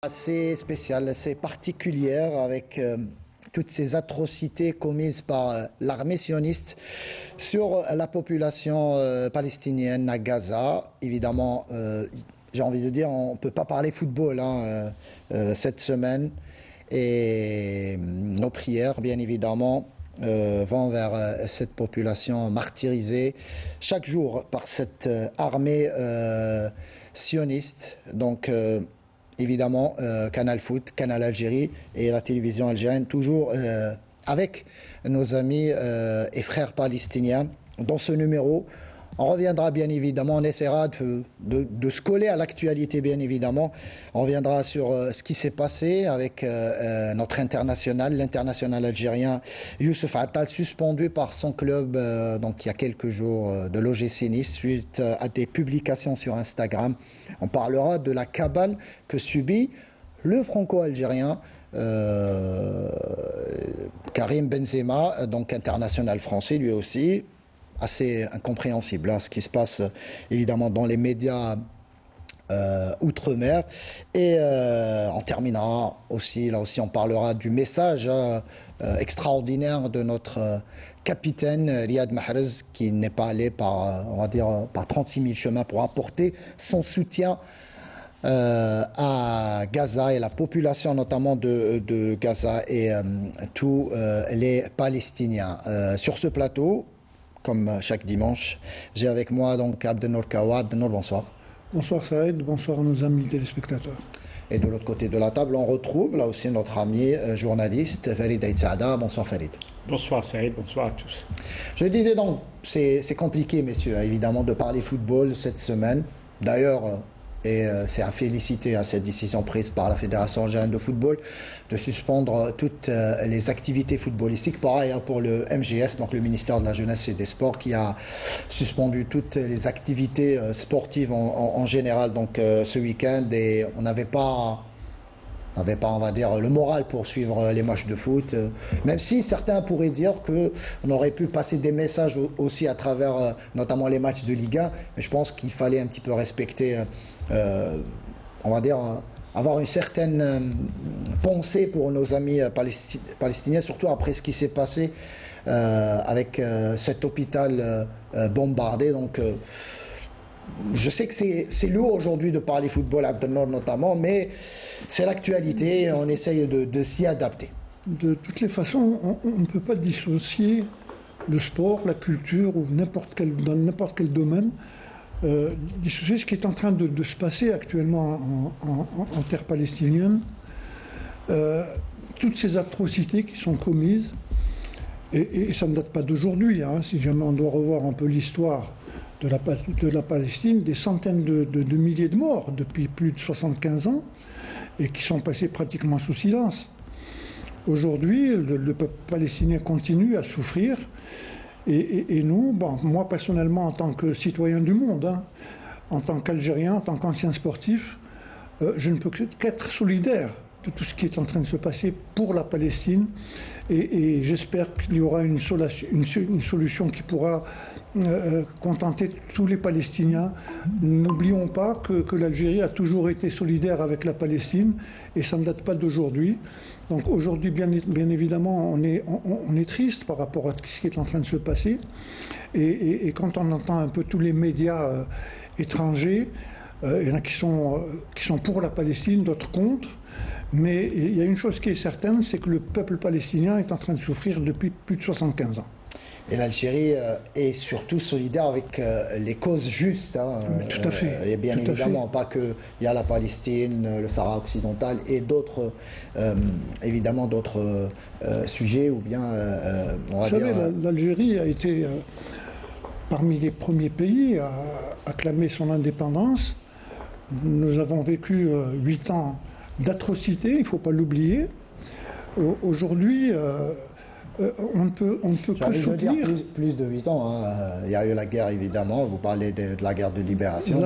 Assez spéciale, assez particulière avec toutes ces atrocités commises par l'armée sioniste sur la population palestinienne à Gaza. Évidemment, j'ai envie de dire, on ne peut pas parler football cette semaine. Et nos prières, bien évidemment, vont vers cette population martyrisée chaque jour par cette armée sioniste. Donc, évidemment, Canal Foot, Canal Algérie et la télévision algérienne, toujours avec nos amis et frères palestiniens. Dans ce numéro, on reviendra bien évidemment, on essaiera de se coller à l'actualité bien évidemment. On reviendra sur ce qui s'est passé avec notre international, l'international algérien Youssef Attal, suspendu par son club donc il y a quelques jours de l'OGC Nice suite à des publications sur Instagram. On parlera de la cabale que subit le franco-algérien Karim Benzema, donc international français lui aussi. Assez incompréhensible ce qui se passe évidemment dans les médias outre-mer. Et on terminera aussi, là aussi on parlera du message extraordinaire de notre capitaine Riyad Mahrez qui n'est pas allé par, on va dire, par 36 000 chemins pour apporter son soutien à Gaza et la population notamment de Gaza et tous les Palestiniens. Sur ce plateau, comme chaque dimanche, j'ai avec moi donc Abdenour Kawa. Abdenour, bonsoir. Bonsoir Saïd, bonsoir à nos amis téléspectateurs. Et de l'autre côté de la table, on retrouve là aussi notre ami journaliste Farid Aïtsaada. Bonsoir Farid. Bonsoir Saïd, bonsoir à tous. Je disais donc, c'est compliqué messieurs, évidemment, de parler football cette semaine. D'ailleurs, et c'est à féliciter à cette décision prise par la Fédération algérienne de football de suspendre toutes les activités footballistiques. Pareil pour le MGS, donc le ministère de la Jeunesse et des Sports, qui a suspendu toutes les activités sportives en général donc, ce week-end. Et on n'avait pas, on va dire, le moral pour suivre les matchs de foot. Même si certains pourraient dire qu'on aurait pu passer des messages aussi à travers notamment les matchs de Ligue 1. Mais je pense qu'il fallait un petit peu respecter, on va dire, avoir une certaine pensée pour nos amis palestiniens, surtout après ce qui s'est passé avec cet hôpital bombardé. Donc, je sais que c'est lourd aujourd'hui de parler football, Abdelnour notamment, mais c'est l'actualité et on essaye de s'y adapter. De toutes les façons, on ne peut pas dissocier le sport, la culture ou dans n'importe quel domaine, dissocier ce qui est en train de se passer actuellement en terre palestinienne. Toutes ces atrocités qui sont commises, et ça ne date pas d'aujourd'hui, si jamais on doit revoir un peu l'histoire de la Palestine, des centaines de milliers de morts depuis plus de 75 ans et qui sont passés pratiquement sous silence. Aujourd'hui, le peuple palestinien continue à souffrir et nous, moi personnellement en tant que citoyen du monde, en tant qu'Algérien, en tant qu'ancien sportif, je ne peux qu'être solidaire de tout ce qui est en train de se passer pour la Palestine et j'espère qu'il y aura une solution qui pourra contenter tous les Palestiniens. N'oublions pas que l'Algérie a toujours été solidaire avec la Palestine et ça ne date pas d'aujourd'hui. Donc aujourd'hui, bien évidemment, on est triste par rapport à ce qui est en train de se passer. Et quand on entend un peu tous les médias étrangers, il y en a qui sont pour la Palestine, d'autres contre. Mais il y a une chose qui est certaine, c'est que le peuple palestinien est en train de souffrir depuis plus de 75 ans. Et l'Algérie est surtout solidaire avec les causes justes. Tout à fait. Et bien évidemment, pas qu'il y a la Palestine, le Sahara occidental et d'autres, évidemment d'autres sujets ou bien, on va dire... Vous savez, dire... l'Algérie a été parmi les premiers pays à acclamer son indépendance. Nous avons vécu 8 ans d'atrocités, il ne faut pas l'oublier. Aujourd'hui... on ne peut que soutenir. Plus de 8 ans. Il y a eu la guerre, évidemment. Vous parlez de la guerre de libération.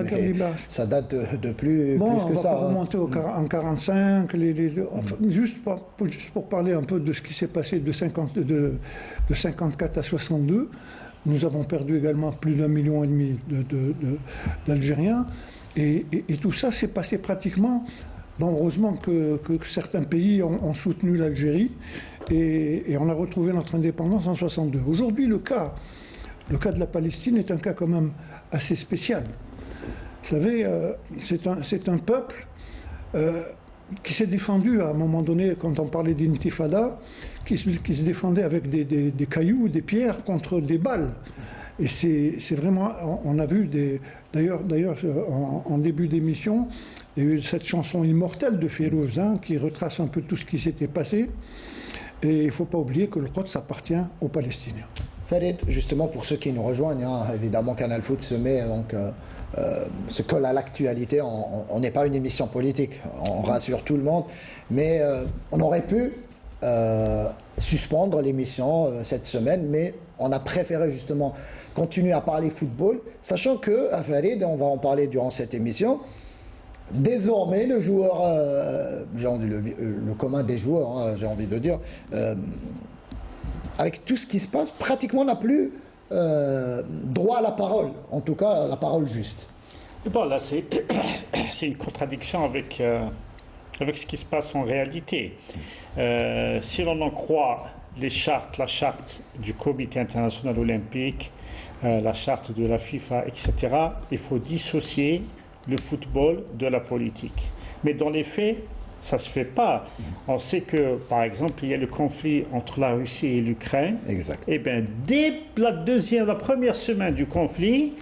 Ça date de plus que ça. On va pas remonter en 1945. Juste pour parler un peu de ce qui s'est passé de 54 à 62, nous avons perdu également plus d'1,5 million d'Algériens. Et tout ça s'est passé pratiquement Bon, heureusement que certains pays ont soutenu l'Algérie et on a retrouvé notre indépendance en 62. Aujourd'hui, le cas de la Palestine est un cas quand même assez spécial. Vous savez, c'est un peuple qui s'est défendu à un moment donné, quand on parlait d'intifada, qui se défendait avec des cailloux, des pierres contre des balles. Et c'est vraiment, on a vu d'ailleurs en début d'émission, il y a eu cette chanson immortelle de Férouz qui retrace un peu tout ce qui s'était passé. Et il ne faut pas oublier que le Quds appartient aux Palestiniens. Farid, justement pour ceux qui nous rejoignent, évidemment Canal Foot se colle à l'actualité. On n'est pas une émission politique, on rassure tout le monde, mais on aurait pu suspendre l'émission cette semaine, mais on a préféré justement continuer à parler football, sachant que, à Farid, on va en parler durant cette émission, désormais le joueur, le commun des joueurs, j'ai envie de dire, avec tout ce qui se passe, pratiquement n'a plus droit à la parole, en tout cas la parole juste. Et bon, là, c'est une contradiction avec ce qui se passe en réalité. Si l'on en croit la charte du Comité international olympique, la charte de la FIFA, etc., il faut dissocier le football de la politique. Mais dans les faits, ça ne se fait pas. On sait que, par exemple, il y a le conflit entre la Russie et l'Ukraine. Exact. Et bien, dès la première semaine du conflit,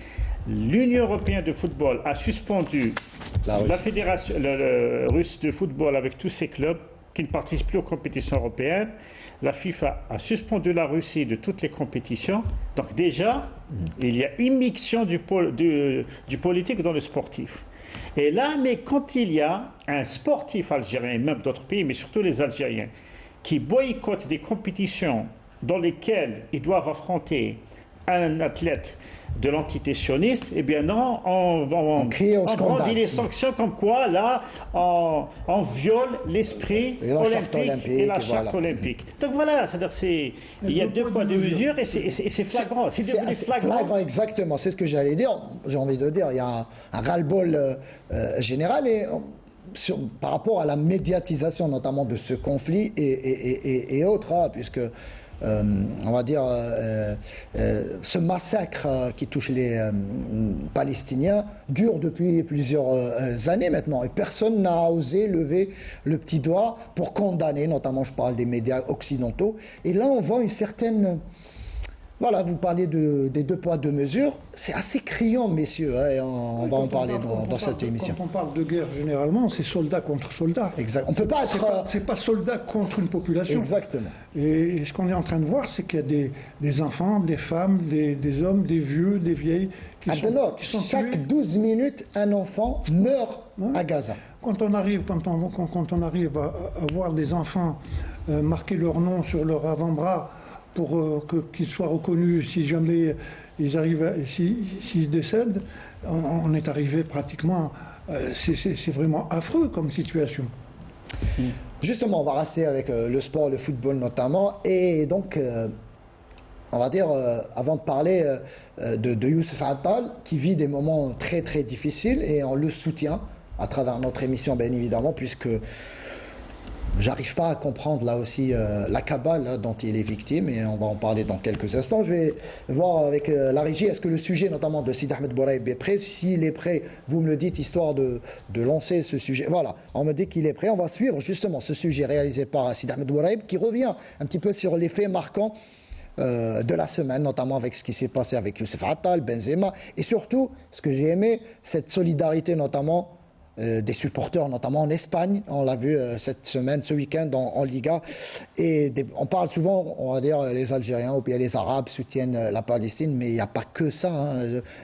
l'Union européenne de football a suspendu la fédération russe de football avec tous ses clubs qui ne participent plus aux compétitions européennes. La FIFA a suspendu la Russie de toutes les compétitions. Donc déjà, il y a immixtion du politique dans le sportif. Et là, mais quand il y a un sportif algérien, même d'autres pays, mais surtout les Algériens, qui boycottent des compétitions dans lesquelles ils doivent affronter un athlète de l'entité sioniste, eh bien non, on brandit les sanctions comme quoi, là, on viole l'esprit olympique et la charte olympique. Donc voilà, c'est-à-dire il y a deux poids, deux mesures et c'est flagrant. C'est devenu flagrant. Exactement, c'est ce que j'allais dire. J'ai envie de dire, il y a un ras-le-bol général par rapport à la médiatisation notamment de ce conflit et autres, puisque on va dire, ce massacre qui touche les Palestiniens dure depuis plusieurs années maintenant et personne n'a osé lever le petit doigt pour condamner, notamment je parle des médias occidentaux. Et là on voit une certaine... Voilà, vous parlez des deux poids, deux mesures. C'est assez criant, messieurs, et on va en parler dans cette émission. Quand on parle de guerre, généralement, c'est soldat contre soldat. Exact. On peut pas être... C'est pas soldat contre une population. Exactement. Et ce qu'on est en train de voir, c'est qu'il y a des enfants, des femmes, des hommes, des vieux, des vieilles qui sont chaque tués. 12 minutes, un enfant meurt à Gaza. Quand on arrive à voir des enfants marquer leur nom sur leur avant-bras, pour qu'ils soient reconnus si jamais s'ils décèdent, on est arrivé pratiquement... c'est vraiment affreux comme situation. Justement, on va rester avec le sport, le football notamment, et donc, on va dire, avant de parler de Youssef Attal, qui vit des moments très très difficiles, et on le soutient à travers notre émission, bien évidemment, puisque... J'arrive pas à comprendre là aussi la cabale dont il est victime et on va en parler dans quelques instants. Je vais voir avec la régie, est-ce que le sujet notamment de Sid Ahmed Bouraïb est prêt? S'il est prêt, vous me le dites, histoire de lancer ce sujet. Voilà, on me dit qu'il est prêt. On va suivre justement ce sujet réalisé par Sid Ahmed Bouraïb qui revient un petit peu sur les faits marquants de la semaine, notamment avec ce qui s'est passé avec Youssef Attal, Benzema et surtout, ce que j'ai aimé, cette solidarité notamment des supporters, notamment en Espagne. On l'a vu cette semaine, ce week-end en Liga. Et on parle souvent, on va dire, les Algériens ou bien les Arabes soutiennent la Palestine, mais il n'y a pas que ça.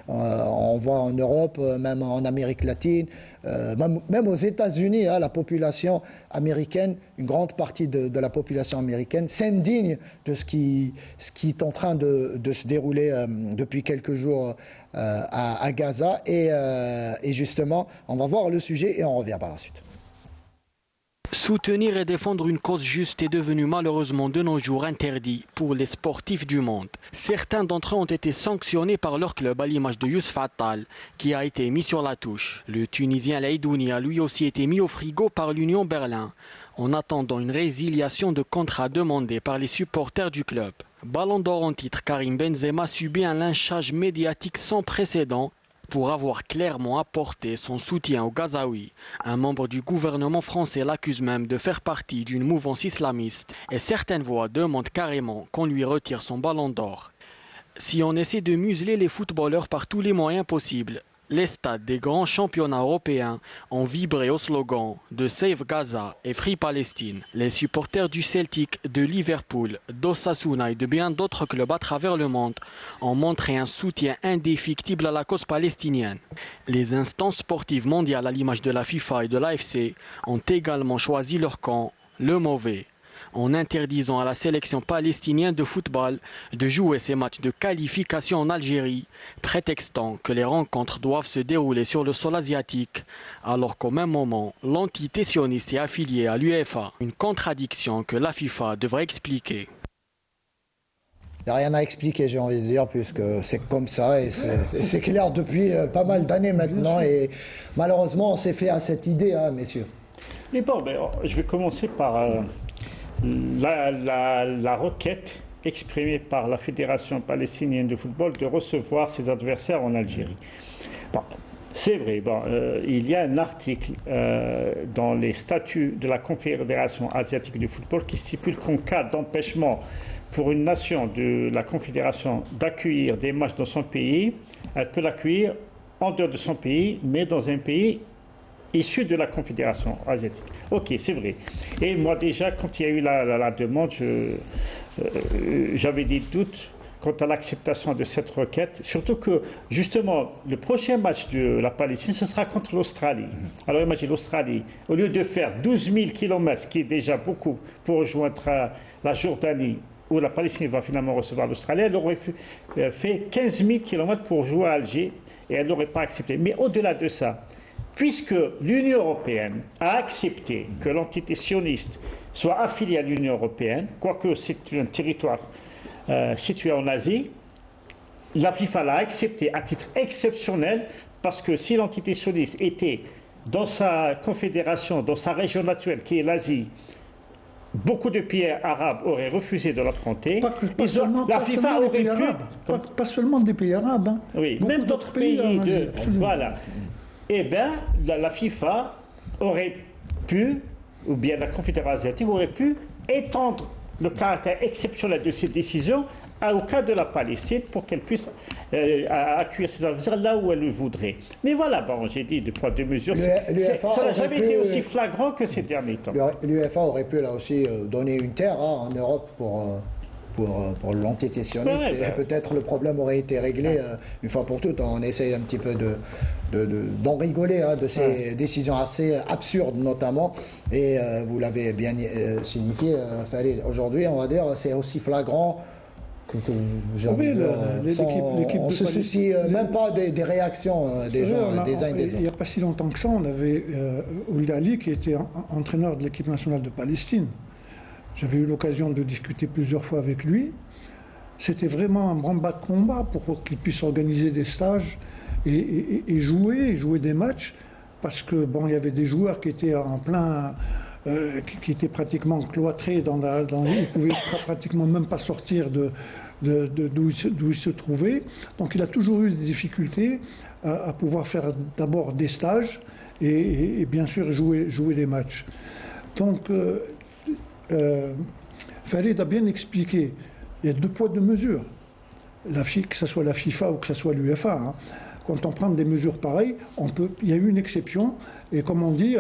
On voit en Europe, même en Amérique latine, même aux États-Unis, la population américaine, une grande partie de la population américaine s'indigne de ce qui est en train de se dérouler depuis quelques jours à Gaza. Et justement, on va voir le sujet et on revient par la suite. Soutenir et défendre une cause juste est devenu malheureusement de nos jours interdit pour les sportifs du monde. Certains d'entre eux ont été sanctionnés par leur club à l'image de Youssef Attal qui a été mis sur la touche. Le Tunisien Laïdouni a lui aussi été mis au frigo par l'Union Berlin en attendant une résiliation de contrat demandée par les supporters du club. Ballon d'or en titre, Karim Benzema subit un lynchage médiatique sans précédent pour avoir clairement apporté son soutien aux Gazaouis. Un membre du gouvernement français l'accuse même de faire partie d'une mouvance islamiste et certaines voix demandent carrément qu'on lui retire son ballon d'or. Si on essaie de museler les footballeurs par tous les moyens possibles, les stades des grands championnats européens ont vibré au slogan de Save Gaza et Free Palestine. Les supporters du Celtic, de Liverpool, d'Osasuna et de bien d'autres clubs à travers le monde ont montré un soutien indéfectible à la cause palestinienne. Les instances sportives mondiales à l'image de la FIFA et de l'AFC ont également choisi leur camp, le mauvais, en interdisant à la sélection palestinienne de football de jouer ses matchs de qualification en Algérie, prétextant que les rencontres doivent se dérouler sur le sol asiatique, alors qu'au même moment, l'entité sioniste est affiliée à l'UEFA, une contradiction que la FIFA devrait expliquer. Il n'y a rien à expliquer, j'ai envie de dire, puisque c'est comme ça et c'est clair depuis pas mal d'années maintenant. Et malheureusement, on s'est fait à cette idée, hein, messieurs. Mais bon, je vais commencer par la requête exprimée par la Fédération palestinienne de football de recevoir ses adversaires en Algérie. Bon, c'est vrai, il y a un article dans les statuts de la Confédération asiatique de football qui stipule qu'en cas d'empêchement pour une nation de la Confédération d'accueillir des matchs dans son pays, elle peut l'accueillir en dehors de son pays, mais dans un pays issu de la Confédération asiatique. Ok, c'est vrai. Et moi déjà, quand il y a eu la demande, j'avais des doutes quant à l'acceptation de cette requête, surtout que justement, le prochain match de la Palestine, ce sera contre l'Australie. Alors imaginez l'Australie, au lieu de faire 12 000 km, ce qui est déjà beaucoup pour rejoindre la Jordanie, où la Palestine va finalement recevoir l'Australie, elle aurait fait 15 000 km pour jouer à Alger et elle n'aurait pas accepté. Mais au-delà de ça, puisque l'Union européenne a accepté que l'entité sioniste soit affiliée à l'Union européenne, quoique c'est un territoire situé en Asie, la FIFA l'a accepté à titre exceptionnel parce que si l'entité sioniste était dans sa confédération, dans sa région naturelle qui est l'Asie, beaucoup de pays arabes auraient refusé de l'affronter. La FIFA aurait pu... Pas seulement des pays arabes. Hein. Oui, même d'autres pays. Voilà. Eh bien, la FIFA aurait pu, ou bien la Confédération asiatique aurait pu étendre le caractère exceptionnel de cette décision au cas de la Palestine pour qu'elle puisse accueillir ses adversaires là où elle le voudrait. Mais voilà, j'ai dit de poids de mesure. Ça n'a jamais été aussi flagrant que ces derniers temps. L'UEFA aurait pu là aussi donner une terre en Europe pour l'entité sioniste. Peut-être le problème aurait été réglé une fois pour toutes. On essaye un petit peu d'en rigoler de ces décisions assez absurdes notamment. Et vous l'avez bien signifié, Farid. Aujourd'hui, on va dire, c'est aussi flagrant que j'ai envie de dire. On ne se soucie même pas des réactions des gens, des uns et des autres. Il n'y a pas si longtemps que ça, on avait Ouil Ali qui était entraîneur de l'équipe nationale de Palestine. J'avais eu l'occasion de discuter plusieurs fois avec lui. C'était vraiment un branle-bas de combat pour qu'il puisse organiser des stages et jouer des matchs, parce que il y avait des joueurs qui étaient en plein, qui étaient pratiquement cloîtrés ils ne pouvaient pratiquement même pas sortir d'où ils se trouvaient. Donc il a toujours eu des difficultés à pouvoir faire d'abord des stages et bien sûr jouer des matchs. Donc Farid a bien expliqué, il y a deux poids, deux mesures. Que ce soit la FIFA ou que ce soit l'UEFA, hein. Quand on prend des mesures pareilles, il y a eu une exception, et comme on dit,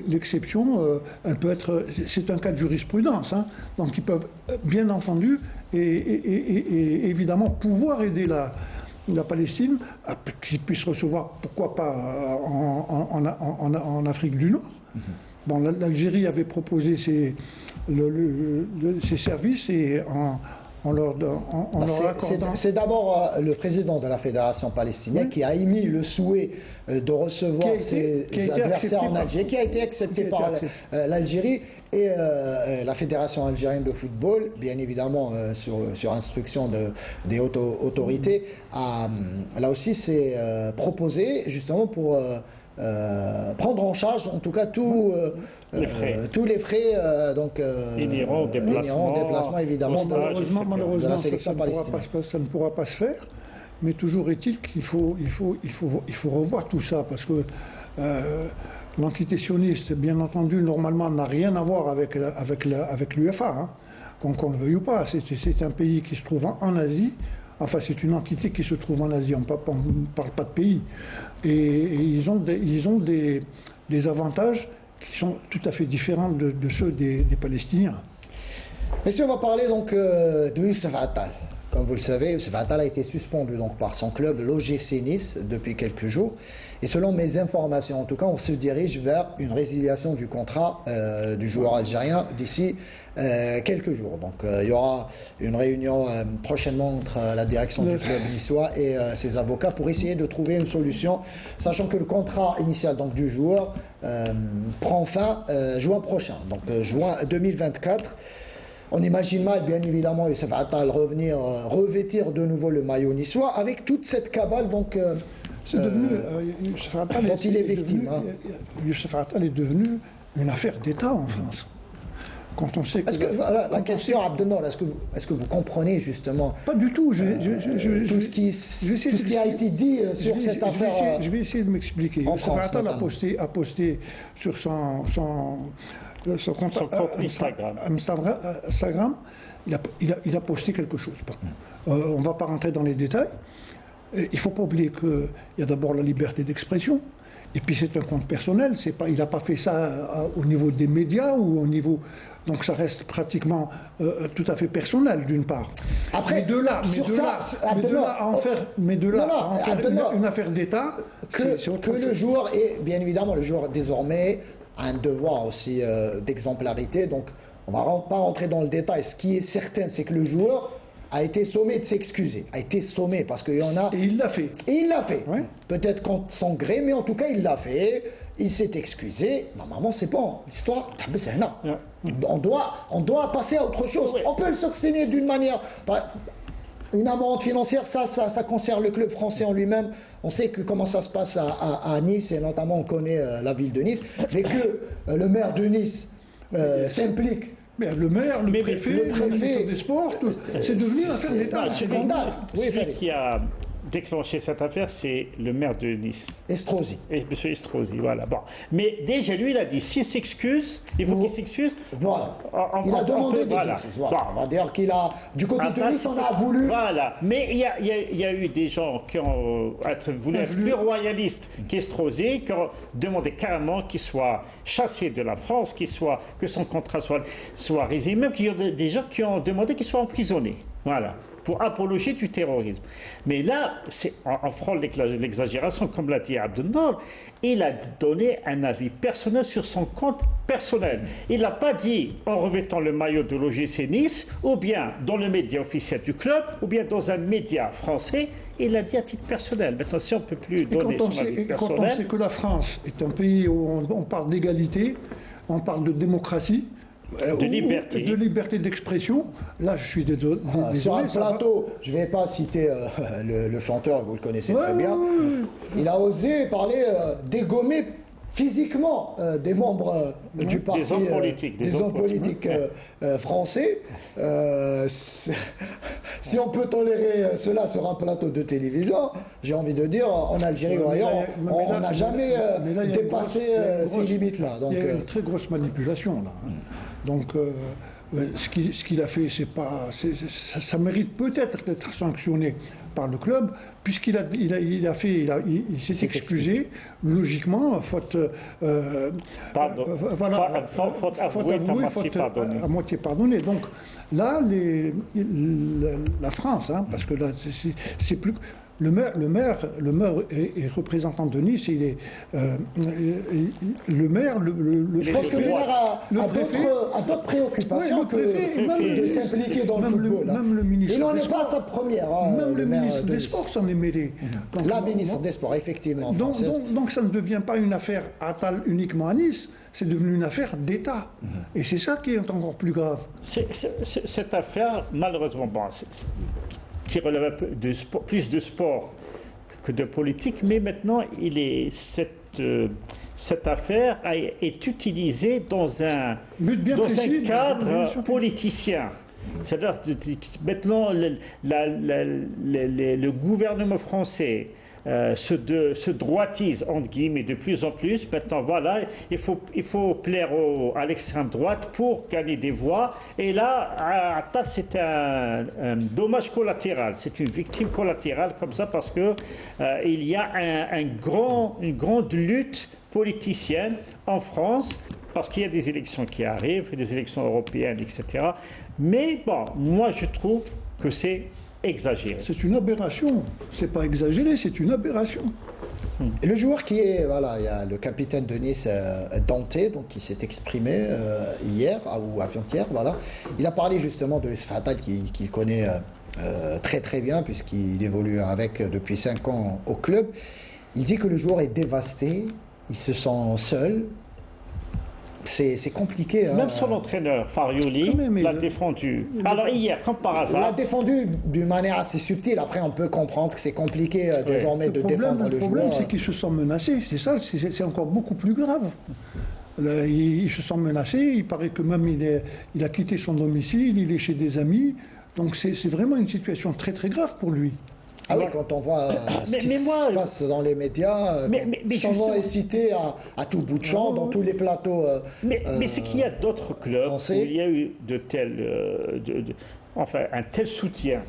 l'exception, elle peut être, c'est un cas de jurisprudence, hein. Donc ils peuvent bien entendu et évidemment pouvoir aider la Palestine à qu'ils puissent recevoir, pourquoi pas en Afrique du Nord. L'Algérie avait proposé ses services et en leur accordant... C'est d'abord le président de la Fédération palestinienne qui a émis le souhait de recevoir ses adversaires en Algérie, qui a été accepté par l'Algérie et la Fédération algérienne de football, bien évidemment sur instruction des hautes autorités, là aussi s'est proposé justement pour prendre en charge en tout cas tous les frais inhérents au déplacement évidemment malheureusement de la sélection palestinienne. Ça ne pourra pas se faire, mais toujours est-il qu'il faut revoir tout ça, parce que l'entité sioniste, bien entendu, normalement n'a rien à voir avec l'UEFA, hein, qu'on le veuille ou pas. C'est un pays qui se trouve en Asie. Enfin, c'est une entité qui se trouve en Asie, on ne parle pas de pays. Et ils ont des avantages qui sont tout à fait différents de ceux des Palestiniens. Mais si on va parler donc de Youssef Attal. Comme vous le savez, Youssef Attal a été suspendu donc par son club, l'OGC Nice, depuis quelques jours. Et selon mes informations, en tout cas, on se dirige vers une résiliation du contrat du joueur algérien d'ici quelques jours. Donc il y aura une réunion prochainement entre la direction du club niçois et ses avocats pour essayer de trouver une solution, sachant que le contrat initial donc, du joueur prend fin juin prochain, donc juin 2024. On imagine mal, bien évidemment, Youssef Attal revêtir de nouveau le maillot niçois avec toute cette cabale donc, Youssef Attal dont il est victime. Youssef Attal est devenu une affaire d'État en France. Quand on sait que la question, Abdelnour, est-ce que vous comprenez justement pas du tout. tout ce qui a été dit sur cette affaire? Je vais essayer de m'expliquer. Youssef Attal a posté sur son compte Instagram, il a posté quelque chose. Bon. On ne va pas rentrer dans les détails. Il ne faut pas oublier qu'il y a d'abord la liberté d'expression, et puis c'est un compte personnel. Il n'a pas fait ça au niveau des médias ou au niveau... Donc ça reste pratiquement tout à fait personnel d'une part. Après, mais de là à en faire une affaire d'État, que le joueur est, bien évidemment, le joueur désormais un devoir aussi d'exemplarité, donc on ne va pas rentrer dans le détail. Ce qui est certain, c'est que le joueur a été sommé de s'excuser, parce qu'il y en a... Et il l'a fait. Ouais. Peut-être contre son gré, mais en tout cas il l'a fait, il s'est excusé. Normalement c'est bon, l'histoire, c'est un an. On doit passer à autre chose. On peut le sanctionner d'une manière... Une amende financière, ça concerne le club français en lui-même. On sait comment ça se passe à Nice, et notamment on connaît la ville de Nice, mais que le maire de Nice s'implique. Mais le maire, le préfet, le ministre des Sports, c'est devenu un affaire d'État. Scandale. Celui qui a déclenché cette affaire, c'est le maire de Nice. Estrosi. Et M. Estrosi, voilà. Bon. Mais déjà, lui, il a dit, s'il s'excuse, il faut qu'il s'excuse. Voilà. Il a demandé des excuses. Voilà. On va dire qu'il a... Du côté de Nice, on a voulu... Voilà. Mais il y a eu des gens qui ont voulu être plus royalistes qu'Estrosi, qui ont demandé carrément qu'il soit chassé de la France, que son contrat soit résilié. Même qu'il y a des gens qui ont demandé qu'il soit emprisonné. Voilà. Pour apologie du terrorisme. Mais là, c'est en frôle l'exagération, comme l'a dit Abdelnour, il a donné un avis personnel sur son compte personnel. Il n'a pas dit en revêtant le maillot de l'OGC Nice, ou bien dans le média officiel du club, ou bien dans un média français. Il a dit à titre personnel. Maintenant, si on ne peut plus donner son avis personnel... Quand on sait que la France est un pays où on parle d'égalité, on parle de démocratie, de liberté d'expression. Là, je suis désolé. Sur un plateau, je ne vais pas citer le chanteur, vous le connaissez très bien. Il a osé parler dégommer physiquement des membres du parti, des hommes politiques français. Si on peut tolérer cela sur un plateau de télévision, j'ai envie de dire, en Algérie ou ailleurs, on n'a jamais dépassé ces limites-là. Il y a une très grosse manipulation là. Donc, ce qu'il a fait, ça mérite peut-être d'être sanctionné par le club, puisqu'il s'est excusé, logiquement, faute avouée, faute à moitié pardonnée. Donc là, la France, parce que là, c'est plus... Le maire est représentant de Nice. Il est le maire. Je pense que le maire a d'autres préoccupations que de s'impliquer dans le football. Même le ministre. Il n'en est pas sa première. Même le ministre des Sports s'en est mêlé. La ministre des Sports, effectivement. Donc ça ne devient pas une affaire Attal uniquement à Nice. C'est devenu une affaire d'État. Et c'est ça qui est encore plus grave. Cette affaire, malheureusement, qui relève un peu de sport, plus de sport que de politique, mais maintenant, cette affaire est utilisée dans un cadre politicien. C'est-à-dire maintenant, le gouvernement français se droitise, entre guillemets, de plus en plus. Maintenant, voilà, il faut plaire à l'extrême droite pour gagner des voix. Et là, Attal, c'est un dommage collatéral. C'est une victime collatérale comme ça parce que il y a une grande lutte politicienne en France parce qu'il y a des élections qui arrivent, des élections européennes, etc. Mais bon, moi, je trouve que c'est exagéré. C'est une aberration. C'est pas exagéré, c'est une aberration. Et le joueur il y a le capitaine de Nice, Dante, donc qui s'est exprimé hier ou avant-hier, voilà. Il a parlé justement de Youssouf Attal qu'il connaît très très bien puisqu'il évolue avec depuis 5 ans au club. Il dit que le joueur est dévasté, il se sent seul. C'est compliqué. Même son entraîneur, Farioli, l'a défendu. Alors hier, comme par hasard... Il l'a défendu d'une manière assez subtile. Après, on peut comprendre que c'est compliqué désormais de défendre le joueur. Le problème, c'est qu'il se sent menacé. C'est ça, c'est encore beaucoup plus grave. Là, il se sent menacé. Il paraît que même il a quitté son domicile, il est chez des amis. Donc c'est vraiment une situation très très grave pour lui. Ah oui, quand on voit ce qui se passe dans les médias, son nom est cité à tout bout de champ, dans tous les plateaux. Mais c'est qu'il y a d'autres clubs français où il y a eu un tel soutien,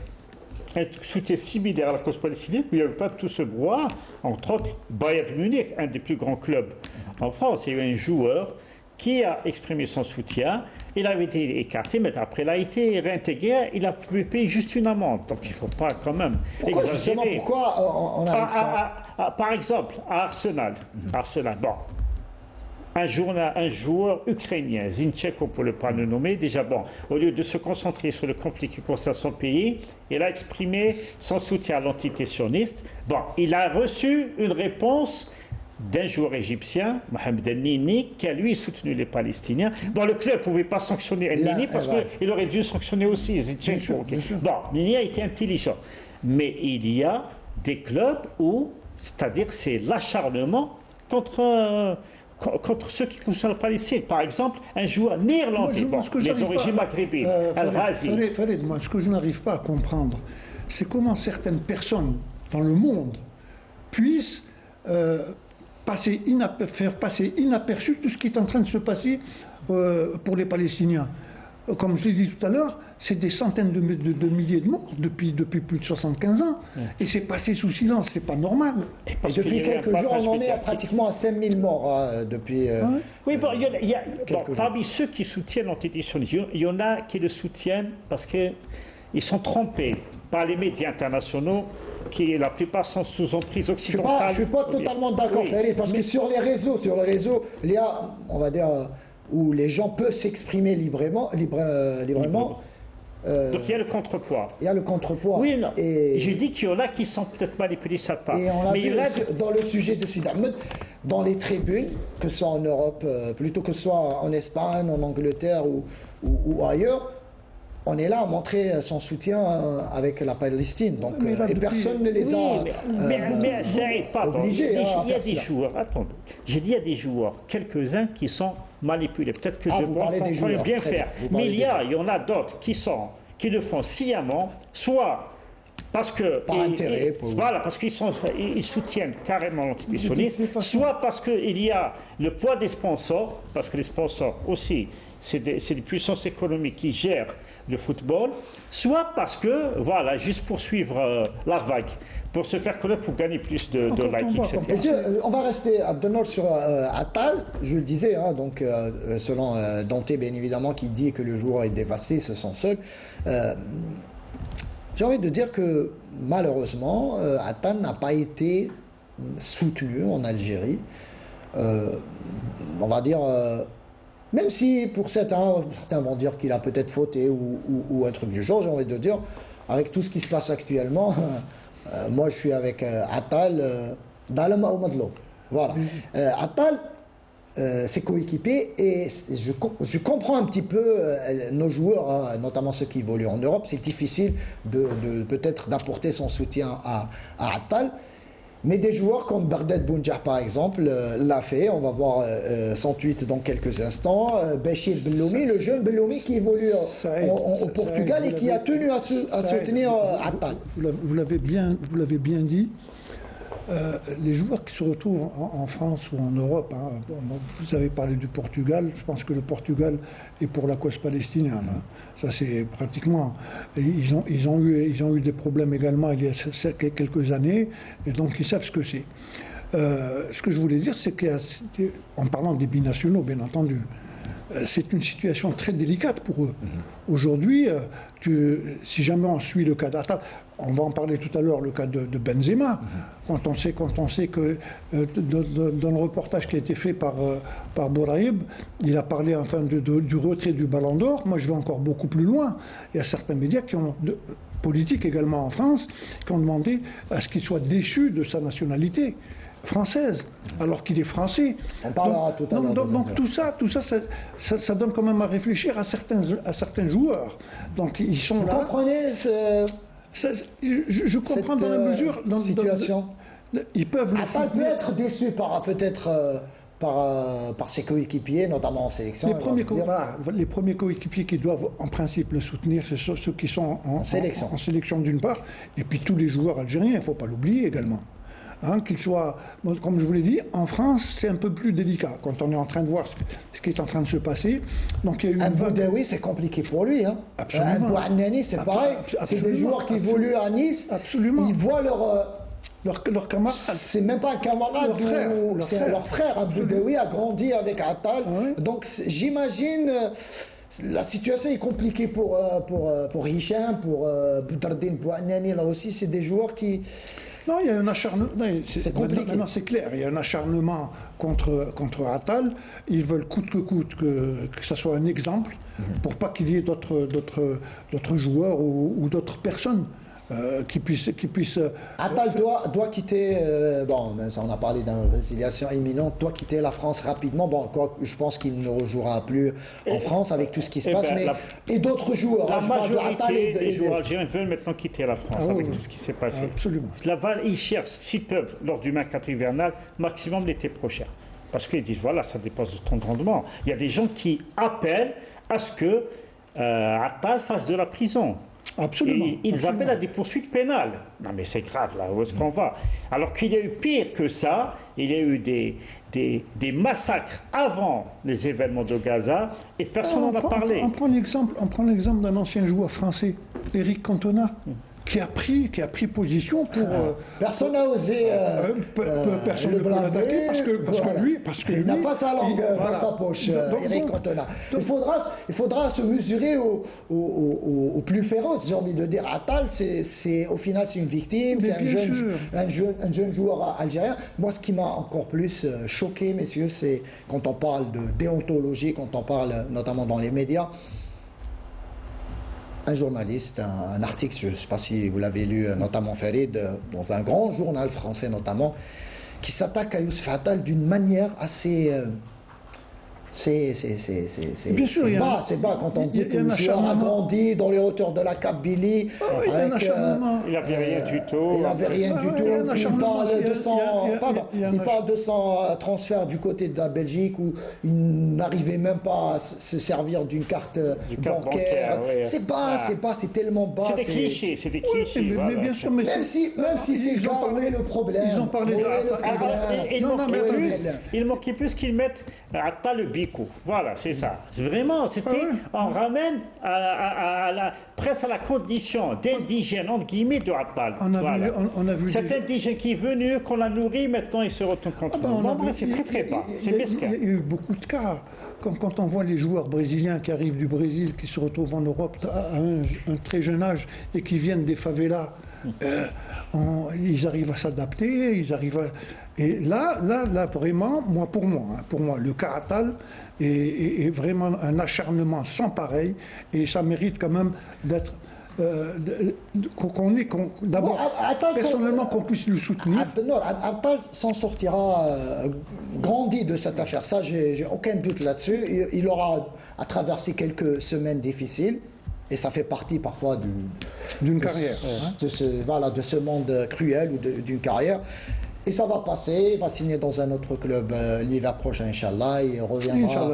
un soutien similaire à la cause palestinienne, où il n'y avait pas tout ce brouhaha. Entre autres, Bayern Munich, un des plus grands clubs en France, il y a eu un joueur qui a exprimé son soutien. Il avait été écarté, mais après il a été réintégré, il a pu payer juste une amende. Donc il ne faut pas quand même exagérer. Pourquoi on arrive pas par exemple, à Arsenal. Un joueur ukrainien, Zinchenko pour ne pas le nommer, déjà au lieu de se concentrer sur le conflit qui concerne son pays, il a exprimé son soutien à l'entité sioniste. Il a reçu une réponse d'un joueur égyptien, Mohamed El-Nini, qui a lui soutenu les Palestiniens. Le club ne pouvait pas sanctionner El-Nini parce qu'il aurait dû sanctionner aussi Zinchenko. Nini a été intelligent. Mais il y a des clubs où, c'est-à-dire c'est l'acharnement contre ceux qui concernent la Palestine. Par exemple, un joueur néerlandais, mais d'origine maghrébine, Al-Ghazi. Moi, ce que je n'arrive pas à comprendre, c'est comment certaines personnes dans le monde puissent faire passer inaperçu tout ce qui est en train de se passer pour les Palestiniens. Comme je l'ai dit tout à l'heure, c'est des centaines de milliers de morts depuis plus de 75 ans. Et c'est passé sous silence, c'est pas normal. Et depuis quelques jours, on en est pratiquement à 5000 morts depuis... Oui, parmi ceux qui soutiennent l'antisionisme, il y en a qui le soutiennent parce qu'ils sont trompés par les médias internationaux qui la plupart sont sous emprise occidentale. Je ne suis pas totalement d'accord, parce que sur les réseaux, il y a, on va dire, où les gens peuvent s'exprimer librement. Donc il y a le contrepoids. Oui, non. Et j'ai dit qu'il y en a qui sont peut-être manipulés, ça part. Et on l'a vu dans le sujet de Sidam, dans les tribunes, que ce soit en Europe, plutôt que ce soit en Espagne, en Angleterre ou ailleurs, on est là à montrer son soutien avec la Palestine. Donc, et personne ne les a mais ça n'aide pas. obligés. Il y a des joueurs, attendez, j'ai dit il y a des joueurs, quelques-uns qui sont manipulés. Peut-être que vous parlez des joueurs, bien faire. Mais il y en a d'autres qui le font sciemment, soit parce que parce qu'ils soutiennent carrément l'antisionisme, soit parce qu'il y a le poids des sponsors, parce que les sponsors aussi, c'est des puissances économiques qui gèrent le football, soit parce que, juste pour suivre la vague, pour se faire connaître, pour gagner plus de likes, etc. Monsieur, on va rester à Abdenor sur Attal, je le disais, selon Dante, bien évidemment, qui dit que le joueur est dévasté, se sent seul. J'ai envie de dire que malheureusement, Attal n'a pas été soutenu en Algérie. On va dire, même si pour certains vont dire qu'il a peut-être fauté ou un truc du genre, j'ai envie de dire, avec tout ce qui se passe actuellement, moi je suis avec Attal, Dalama ou Madlo. Voilà. Attal, ses coéquipiers, et je comprends un petit peu nos joueurs, hein, notamment ceux qui évoluent en Europe, c'est difficile peut-être d'apporter son soutien à Attal. Mais des joueurs comme Bardet Bounjah par exemple l'a fait, on va voir son tweet dans quelques instants. Béchir Belloumi, le jeune Belloumi qui évolue au Portugal et qui a tenu à soutenir Attal. Vous l'avez bien dit. Les joueurs qui se retrouvent en France ou en Europe, hein, vous avez parlé du Portugal, je pense que le Portugal est pour la cause palestinienne. Hein. Ça c'est pratiquement. Ils ont eu des problèmes également il y a quelques années, et donc ils savent ce que c'est. Ce que je voulais dire, c'est qu'en parlant des binationaux, bien entendu, c'est une situation très délicate pour eux. Aujourd'hui, si jamais on suit le cas d'Attal, on va en parler tout à l'heure, le cas de Benzema, quand on sait que dans le reportage qui a été fait par Bouraïb, il a parlé enfin du retrait du Ballon d'Or. Moi, je vais encore beaucoup plus loin. Il y a certains médias politiques également en France, qui ont demandé à ce qu'il soit déchu de sa nationalité française, alors qu'il est français. On parlera tout à l'heure. Donc tout ça donne quand même à réfléchir à certains joueurs. Donc ils sont Vous là. Vous comprenez je comprends dans la mesure. Situation. Ils peuvent. Attal peut être déçu par ses coéquipiers, notamment en sélection. Les premiers coéquipiers qui doivent en principe le soutenir, c'est ceux qui sont en sélection d'une part, et puis tous les joueurs algériens, il ne faut pas l'oublier également. Hein, qu'ils soient, comme je vous l'ai dit, en France, c'est un peu plus délicat quand on est en train de voir ce qui est en train de se passer. Donc, il y a eu Boudaoui, c'est compliqué pour lui. Hein. Absolument. Bouannani, c'est pareil. C'est des joueurs qui évoluent à Nice. Absolument. Ils voient leur camarade. C'est même pas un camarade, c'est leur frère. Boudaoui a grandi avec Attal. Oui. Donc, j'imagine. La situation est compliquée pour Hicham, pour Boudardine Bouannani. Là aussi, c'est des joueurs qui. Non, il y a un acharnement. C'est compliqué. Maintenant, c'est clair. Il y a un acharnement contre Attal. Ils veulent coûte que coûte que ça soit un exemple pour pas qu'il y ait d'autres joueurs ou d'autres personnes qui puissent. Attal doit quitter. On a parlé d'une résiliation imminente. Doit quitter la France rapidement. Je pense qu'il ne rejouera plus en France avec tout ce qui se passe. Et d'autres joueurs. La majorité des joueurs algériens veulent maintenant quitter la France avec tout ce qui s'est passé. Absolument. Laval, ils cherchent, s'ils peuvent, lors du mercato hivernal, maximum l'été prochain. Parce qu'ils disent, voilà, ça dépend de ton rendement. Il y a des gens qui appellent à ce que Attal fasse de la prison. Absolument. Ils appellent à des poursuites pénales. Non mais c'est grave, là, où est-ce qu'on va? Alors qu'il y a eu pire que ça, il y a eu des massacres avant les événements de Gaza et personne n'en a parlé. On prend l'exemple d'un ancien joueur français, Éric Cantona, qui a pris position pour. Personne n'a osé personne ne peut l'attaquer parce que lui n'a pas sa langue dans sa poche, Éric Cantona. Il faudra se mesurer au plus féroce, j'ai envie de dire. Attal, au final, c'est une victime, c'est un jeune joueur algérien. Moi, ce qui m'a encore plus choqué, messieurs, c'est quand on parle de déontologie, quand on parle notamment dans les médias. Un journaliste, un article, je ne sais pas si vous l'avez lu, notamment Farid, dans un grand journal français notamment, qui s'attaque à Youssef Attal d'une manière assez... C'est bas quand on dit que le joueur a grandi dans les hauteurs de la Kabylie. Il n'avait rien du tout. Il n'avait rien du tout. Il parle de son transfert du côté de la Belgique où il n'arrivait même pas à se servir d'une carte bancaire. C'est bas, c'est tellement bas. C'est des clichés, mais bien sûr, mais même si c'est le problème. Ils ont parlé de il manquait plus qu'ils mettent Attal le bic. Biko. Voilà, c'est ça. Vraiment, c'était, on ramène presque à la condition d'indigène, entre guillemets, de Attal. On a vu cet indigène qui est venu, qu'on a nourri, maintenant il se retourne contre nous. C'est très très bas. C'est mesquin. Il y a eu beaucoup de cas. Quand on voit les joueurs brésiliens qui arrivent du Brésil, qui se retrouvent en Europe à un très jeune âge et qui viennent des favelas, ils arrivent à s'adapter, Et là, vraiment, pour moi, le cas Attal est vraiment un acharnement sans pareil, et ça mérite quand même d'être d'abord, personnellement, qu'on puisse le soutenir. Attal s'en sortira grandi de cette affaire. Ça, j'ai aucun doute là-dessus. Il aura à traverser quelques semaines difficiles. Et ça fait partie parfois d'une carrière. De ce monde cruel ou d'une carrière. Et ça va passer, il va signer dans un autre club l'hiver prochain, Inch'Allah, et il reviendra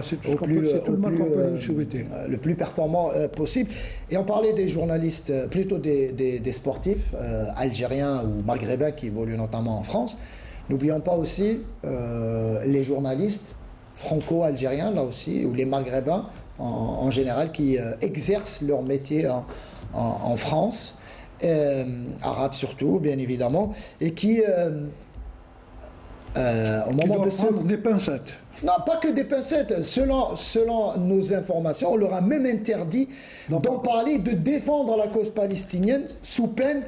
le plus performant possible. Et on parlait des journalistes, plutôt des sportifs algériens ou maghrébins qui évoluent notamment en France. N'oublions pas aussi les journalistes franco-algériens, là aussi, ou les maghrébins en général, qui exercent leur métier en France, arabes surtout, bien évidemment, et qui... au moment de prendre des pincettes. Non, pas que des pincettes. Selon nos informations, on leur a même interdit d'en parler, de défendre la cause palestinienne sous peine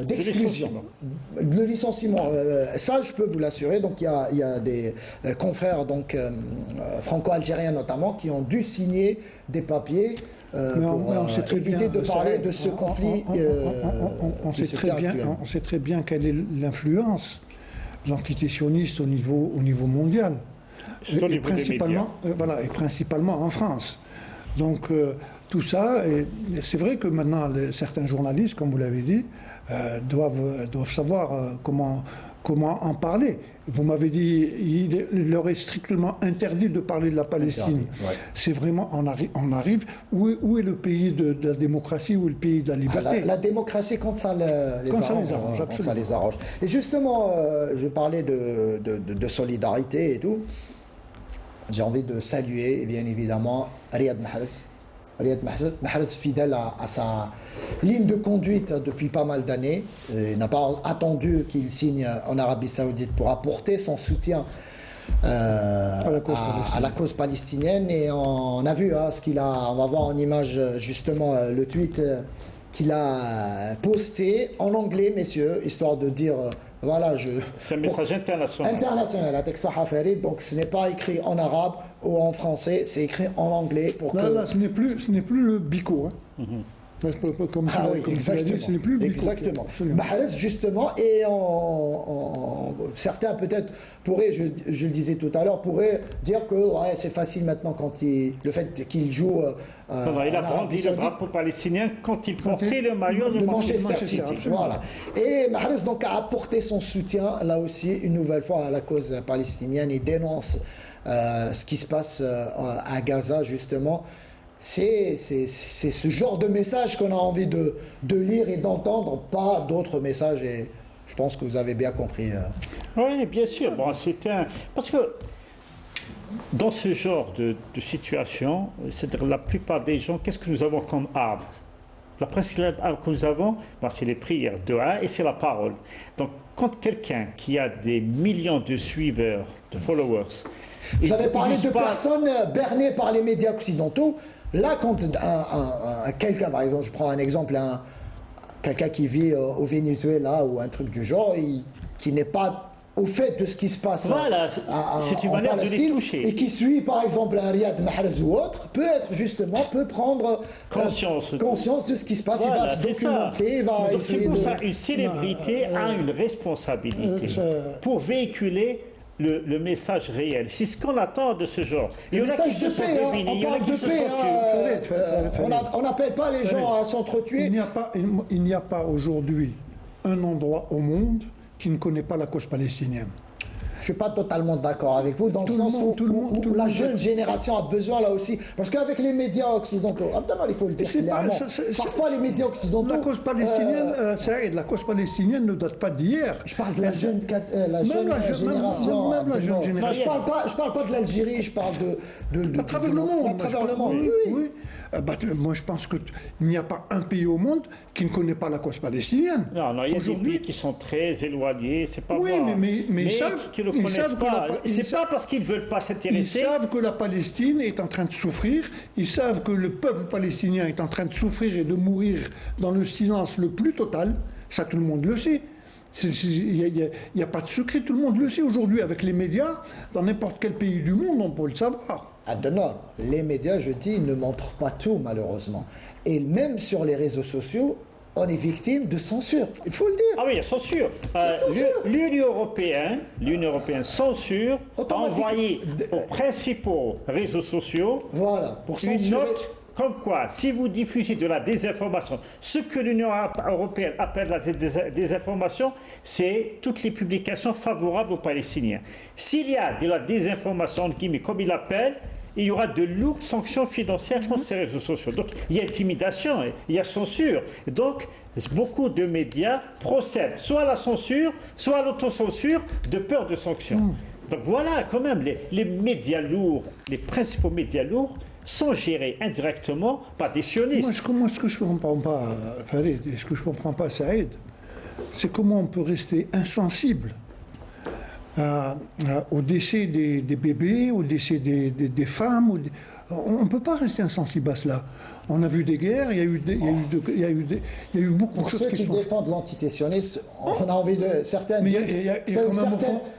d'exclusion, de licenciement. Ça, je peux vous l'assurer. Donc, il y a des confrères franco-algériens notamment qui ont dû signer des papiers. On sait très éviter bien, de parler de ce conflit. On sait très bien quelle est l'influence l'antisémitisme au niveau mondial, et principalement en France. Donc tout ça, c'est vrai que maintenant certains journalistes, comme vous l'avez dit, doivent savoir comment en parler. Vous m'avez dit, il leur est strictement interdit de parler de la Palestine. Ouais. C'est vraiment, on arrive. Où est le pays de la démocratie, où est le pays de la liberté? La démocratie, quand ça les arrange. Et justement, je parlais de solidarité et tout. J'ai envie de saluer, bien évidemment, Riyad Mahrez, fidèle à sa ligne de conduite depuis pas mal d'années. Il n'a pas attendu qu'il signe en Arabie Saoudite pour apporter son soutien à la cause palestinienne. Et on a vu ce qu'il a. On va voir en image justement le tweet qu'il a posté en anglais, messieurs, histoire de dire. C'est un message international. International, avec Sahaf Farid, donc ce n'est pas écrit en arabe ou en français, c'est écrit en anglais. Là, ce n'est plus le Biko. Exactement. Ce n'est plus le Biko. Exactement. Mahrez, justement, et certains peut-être pourraient, je le disais tout à l'heure, pourraient dire que c'est facile maintenant le fait qu'il joue. Il a brandi le drapeau palestinien quand il portait le maillot de Manchester City. Voilà. Et Mahrez donc a apporté son soutien là aussi une nouvelle fois à la cause palestinienne. Il dénonce ce qui se passe à Gaza justement. C'est ce genre de message qu'on a envie de lire et d'entendre, pas d'autres messages. Et je pense que vous avez bien compris. Oui, bien sûr. Bon, parce que dans ce genre de situation, c'est-à-dire la plupart des gens, qu'est-ce que nous avons comme arme? La principale arme que nous avons, c'est les prières, et c'est la parole. Donc, quand quelqu'un qui a des millions de suiveurs, de followers... Vous avez parlé de personnes bernées par les médias occidentaux. Là, quand quelqu'un, par exemple, je prends un exemple, quelqu'un qui vit au Venezuela ou un truc du genre, qui n'est pas au fait de ce qui se passe c'est une manière de les toucher. Et qui suit, par exemple, un Riyad Mahrez ou autre, peut prendre conscience de ce qui se passe. Il va se documenter, Donc c'est pour ça une célébrité a une responsabilité pour véhiculer le message réel. C'est ce qu'on attend de ce genre. Il y en a qui se sont réunis, il y en a qui se sont tués. On n'appelle pas les gens à s'entretuer. Il n'y a pas aujourd'hui un endroit au monde qui ne connaît pas la cause palestinienne. suis pas totalement d'accord avec vous, dans le sens où la jeune génération a besoin là aussi. Parce qu'avec les médias occidentaux, il faut le dire clairement, parfois les médias occidentaux... La cause palestinienne, la cause palestinienne ne date pas d'hier. Je parle de la jeune génération. Même la jeune génération. Je parle pas de l'Algérie, je parle de à travers le monde. À travers le monde, oui. Moi, je pense qu'il n'y a pas un pays au monde qui ne connaît pas la cause palestinienne. Non, il y a des pays qui sont très éloignés, c'est pas oui, moi. mais ils savent qu'ils ne le connaissent pas. C'est pas parce qu'ils ne veulent pas s'intéresser. Ils savent que la Palestine est en train de souffrir. Ils savent que le peuple palestinien est en train de souffrir et de mourir dans le silence le plus total. Ça, tout le monde le sait. Il n'y a pas de secret, tout le monde le sait aujourd'hui avec les médias. Dans n'importe quel pays du monde, on peut le savoir. Les médias, je dis, ne montrent pas tout, malheureusement. Et même sur les réseaux sociaux, on est victime de censure. Il faut le dire. Ah oui, il y a censure. L'Union européenne censure, a envoyé aux principaux réseaux sociaux pour une note comme quoi, si vous diffusez de la désinformation, ce que l'Union européenne appelle la désinformation, c'est toutes les publications favorables aux Palestiniens. S'il y a de la désinformation, entre guillemets, comme il l'appelle, il y aura de lourdes sanctions financières contre ces réseaux sociaux. Donc, il y a intimidation, il y a censure. Donc, beaucoup de médias procèdent soit à la censure, soit à l'autocensure, de peur de sanctions. Donc voilà, quand même, les médias lourds, les principaux médias lourds, sont gérés indirectement par des sionistes. Moi, ce que je ne comprends pas, Farid, et ce que je ne comprends pas, Saïd, c'est comment on peut rester insensible au décès des bébés, au décès des femmes. On ne peut pas rester insensible à cela. On a vu des guerres, il y a eu beaucoup de choses. Pour ceux qui défendent l'antitétionnisme, on a envie de certaines.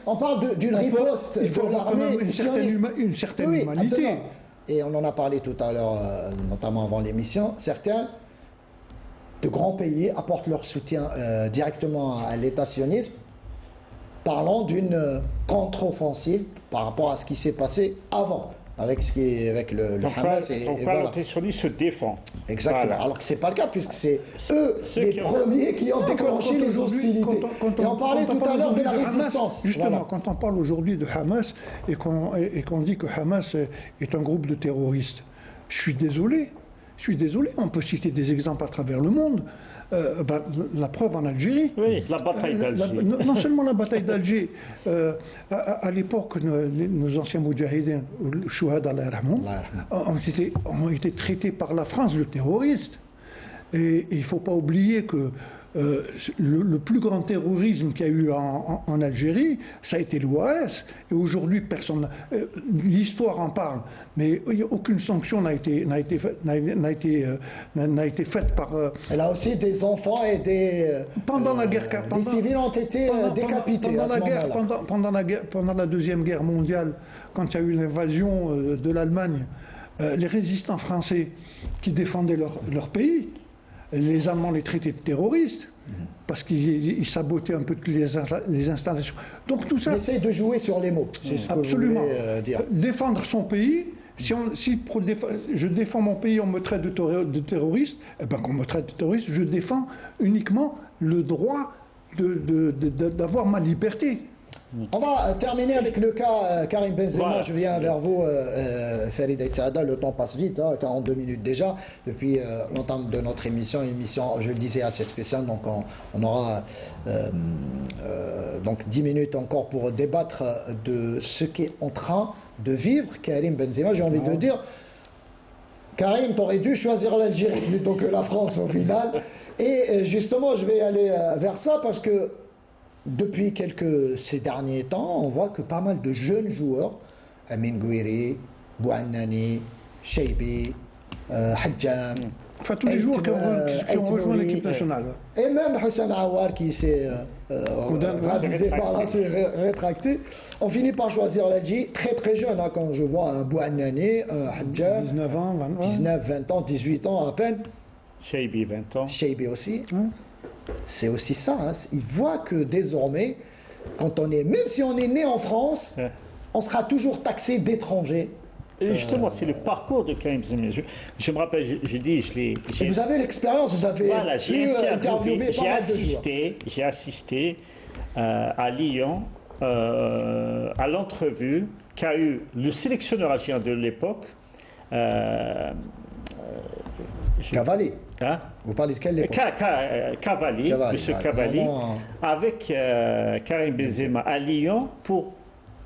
On parle d'une riposte. Il faut avoir quand même une certaine humanité. Et on en a parlé tout à l'heure, notamment avant l'émission. Certains de grands pays apportent leur soutien directement à l'État sioniste, parlant d'une contre-offensive par rapport à ce qui s'est passé avant, avec le Hamas. Donc l'antisionisme se défend. Exactement. Voilà. Alors que ce n'est pas le cas, puisque c'est eux les premiers qui ont déclenché les hostilités. Et on parlait tout à l'heure de la résistance. Justement, quand on parle aujourd'hui de Hamas et qu'on dit que Hamas est un groupe de terroristes, je suis désolé, on peut citer des exemples à travers le monde. La preuve en Algérie. Oui, la bataille d'Alger. Non seulement la bataille d'Alger. À l'époque, nos anciens moudjahidins, le Chouhad ont été traités par la France de terroristes. Et il ne faut pas oublier que le plus grand terrorisme qu'il y a eu en Algérie, ça a été l'OAS. Et aujourd'hui, personne. L'histoire en parle, mais aucune sanction n'a été faite par. Elle a aussi des enfants et des. Pendant la guerre. Des civils ont été décapités. Pendant la Deuxième Guerre mondiale, quand il y a eu l'invasion de l'Allemagne, les résistants français qui défendaient leur pays. Les Allemands les traitaient de terroristes parce qu'ils sabotaient un peu toutes les installations. Donc tout ça. On essaie de jouer sur les mots. Absolument. Défendre son pays. Si je défends mon pays, on me traite de terroriste. Eh ben, qu'on me traite de terroriste, je défends uniquement le droit d'avoir ma liberté. On va terminer avec le cas Karim Benzema. Voilà. Je viens vers vous, Farid Aït-Saada. Le temps passe vite, 42 minutes déjà, depuis l'entame de notre émission. Je le disais, assez spéciale. Donc on aura donc 10 minutes encore pour débattre de ce qu'est en train de vivre Karim Benzema. J'ai envie de dire, Karim, t'aurais dû choisir l'Algérie plutôt que la France au final. Et justement, je vais aller vers ça parce que depuis ces derniers temps, on voit que pas mal de jeunes joueurs, Amin Gouiri, Bouannani, Cheibi, Hadjam, enfin tous les joueurs qui ont rejoint l'équipe nationale. Et même Houssam Aouar qui s'est ravisé par là, s'est rétracté. On finit par choisir l'Algérie très très jeune, quand je vois un Bouannani, un Hadjam, 19 ans, 20 ans, 18 ans à peine. Cheibi, 20 ans. Cheibi aussi. C'est aussi ça. Il voit que désormais, même si on est né en France, on sera toujours taxé d'étranger. Et justement, c'est le parcours de Karim Benzema. Je me rappelle, vous avez l'expérience, vous avez interviewé pas mal de joueurs. J'ai assisté à Lyon à l'entrevue qu'a eu le sélectionneur algérien de l'époque. Cavalli. Hein? Vous parlez de quelle époque? Cavalli, monsieur Cavalli, avec Karim Benzema à Lyon pour